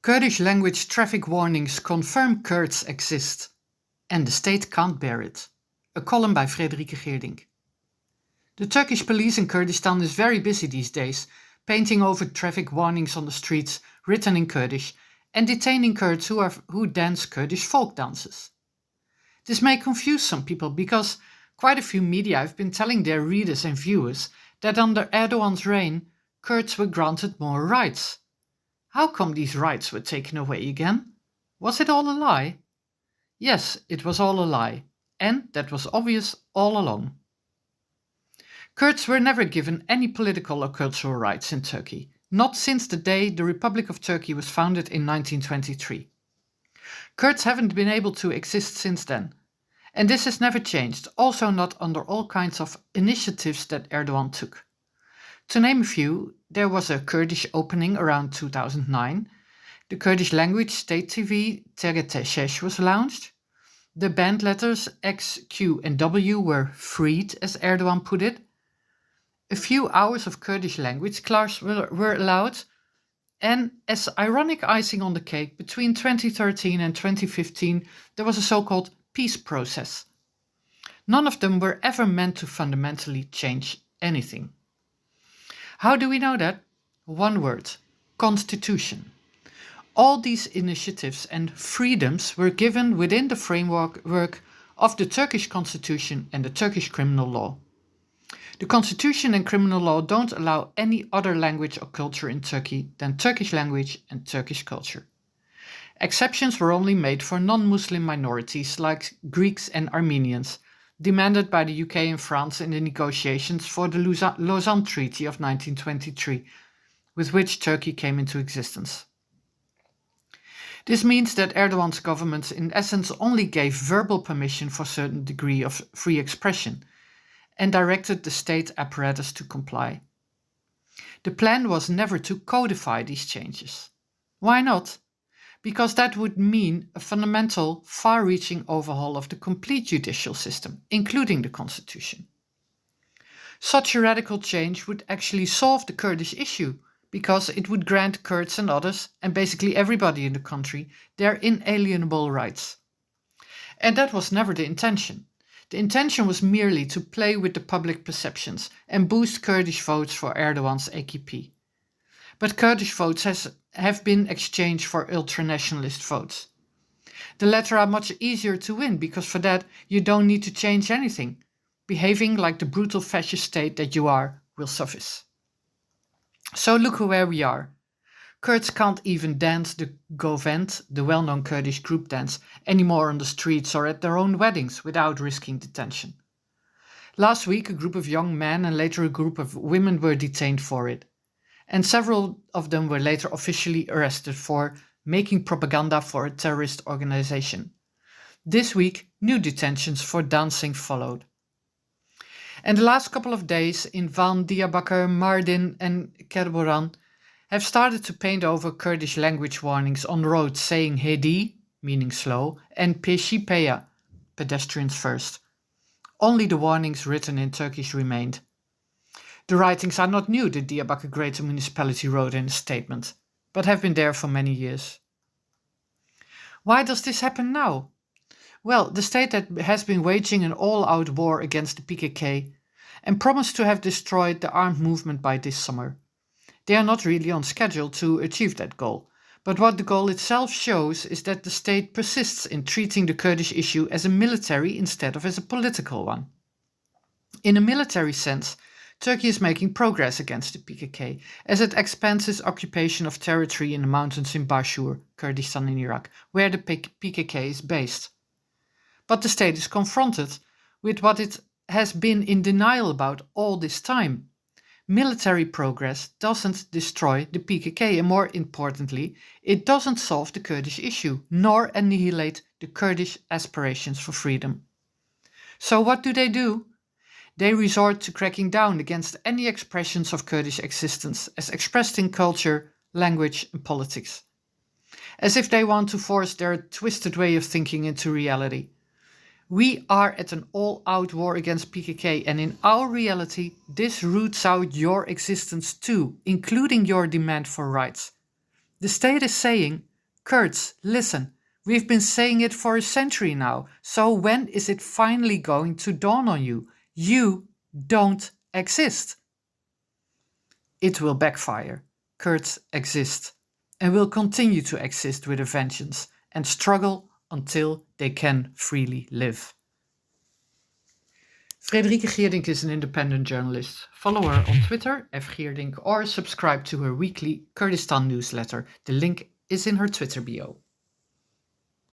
Kurdish language traffic warnings confirm Kurds exist, and the state can't bear it. A column by Frederike Geerdink. The Turkish police in Kurdistan is very busy these days, painting over traffic warnings on the streets written in Kurdish and detaining Kurds who dance Kurdish folk dances. This may confuse some people because quite a few media have been telling their readers and viewers that under Erdogan's reign, Kurds were granted more rights. How come these rights were taken away again? Was it all a lie? Yes, it was all a lie, and that was obvious all along. Kurds were never given any political or cultural rights in Turkey, not since the day the Republic of Turkey was founded in 1923. Kurds haven't been able to exist since then, and this has never changed, also not under all kinds of initiatives that Erdogan took. To name a few, there was a Kurdish opening around 2009, the Kurdish language state TV TRT6 was launched, the banned letters X, Q and W were freed, as Erdogan put it, a few hours of Kurdish language class were allowed, and as ironic icing on the cake, between 2013 and 2015 there was a so-called peace process. None of them were ever meant to fundamentally change anything. How do we know that? One word: constitution. All these initiatives and freedoms were given within the framework of the Turkish constitution and the Turkish criminal law. The constitution and criminal law don't allow any other language or culture in Turkey than Turkish language and Turkish culture. Exceptions were only made for non-Muslim minorities like Greeks and Armenians, demanded by the UK and France in the negotiations for the Lausanne Treaty of 1923, with which Turkey came into existence. This means that Erdogan's government in essence only gave verbal permission for a certain degree of free expression, and directed the state apparatus to comply. The plan was never to codify these changes. Why not? Because that would mean a fundamental, far-reaching overhaul of the complete judicial system, including the constitution. Such a radical change would actually solve the Kurdish issue, because it would grant Kurds and others, and basically everybody in the country, their inalienable rights. And that was never the intention. The intention was merely to play with the public perceptions and boost Kurdish votes for Erdogan's AKP. But Kurdish votes have been exchanged for ultranationalist votes. The latter are much easier to win because for that you don't need to change anything. Behaving like the brutal fascist state that you are will suffice. So look where we are. Kurds can't even dance the govend, the well-known Kurdish group dance, anymore on the streets or at their own weddings without risking detention. Last week a group of young men and later a group of women were detained for it, and several of them were later officially arrested for making propaganda for a terrorist organization. This week new detentions for dancing followed. And the last couple of days in Van, Diyarbakir, Mardin and Kerboran have started to paint over Kurdish language warnings on roads saying hedi, meaning slow, and peşi peya, pedestrians first. Only the warnings written in Turkish remained. The writings are not new, the Diyarbakir Greater Municipality wrote in a statement, but have been there for many years. Why does this happen now? Well, the state that has been waging an all-out war against the PKK and promised to have destroyed the armed movement by this summer. They are not really on schedule to achieve that goal, but what the goal itself shows is that the state persists in treating the Kurdish issue as a military instead of as a political one. In a military sense, Turkey is making progress against the PKK as it expands its occupation of territory in the mountains in Bashur, Kurdistan in Iraq, where the PKK is based. But the state is confronted with what it has been in denial about all this time. Military progress doesn't destroy the PKK, and more importantly, it doesn't solve the Kurdish issue, nor annihilate the Kurdish aspirations for freedom. So what do? They resort to cracking down against any expressions of Kurdish existence as expressed in culture, language and politics. As if they want to force their twisted way of thinking into reality. We are at an all-out war against PKK, and in our reality, this roots out your existence too, including your demand for rights. The state is saying, Kurds, listen. We've been saying it for a century now, so when is it finally going to dawn on you? You don't exist. It will backfire. Kurds exist and will continue to exist with a vengeance and struggle until they can freely live. Frederike Geerdink is an independent journalist. Follow her on Twitter, @Geerdink, or subscribe to her weekly Kurdistan newsletter. The link is in her Twitter bio.